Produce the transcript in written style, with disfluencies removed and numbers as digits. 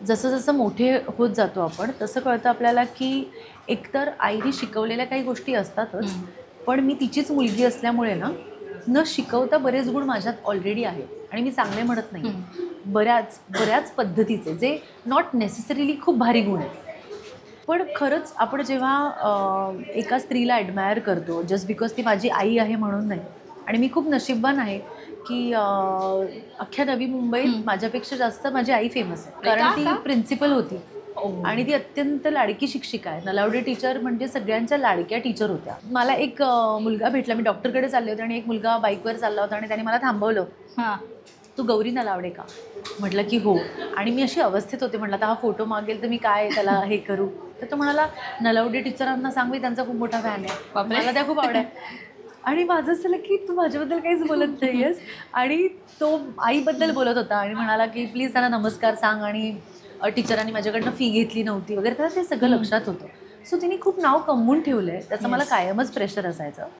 जसं जसं मोठे होत जातो आपण तसं कळतं आपल्याला की एकतर आईने शिकवलेल्या काही गोष्टी असतातच, पण मी तिचीच मुलगी असल्यामुळे ना न शिकवता बरेच गुण माझ्यात ऑलरेडी आहेत आणि मी चांगले म्हणत नाही, बऱ्याच बऱ्याच पद्धतीचे जे नॉट नेसेसरीली खूप भारी गुण आहेत. पण खरंच आपण जेव्हा एका स्त्रीला ॲडमायर करतो जस्ट बिकॉज ती माझी आई आहे म्हणून नाही. आणि मी खूप नशीबवान आहे की अख्ख्या नवी मुंबईत माझ्यापेक्षा जास्त माझी आई फेमस आहे, का? कारण ती का? प्रिन्सिपल होती ओह! आणि ती अत्यंत लाडकी शिक्षिका आहे. नलावडे टीचर म्हणजे सगळ्यांच्या लाडक्या टीचर होत्या. मला एक मुलगा भेटला, मी डॉक्टरकडे चालले होते आणि एक मुलगा बाईकवर चालला होता आणि त्याने मला थांबवलं. हां. तू गौरी नलावडे का? म्हटलं की हो. आणि मी अशी अवस्थेत होते, म्हटलं आता हा फोटो मागेल तर मी काय त्याला हे करू. तर तो म्हणाला, नलावडे टीचरांना सांग मी त्यांचा खूप मोठा फॅन आहे, बापरे! मला त्या खूप आवडाय. आणि माझं असं झालं की तू माझ्याबद्दल काहीच बोलत नाही आहेस. आणि तो आईबद्दल बोलत होता आणि म्हणाला की प्लीज त्यांना नमस्कार सांग आणि टीचरांनी माझ्याकडनं फी घेतली नव्हती वगैरे, त्याला ते सगळं लक्षात होतं. सो तिने खूप नाव कमवून ठेवलं आहे, त्याचं मला येस. कायमच प्रेशर असायचं.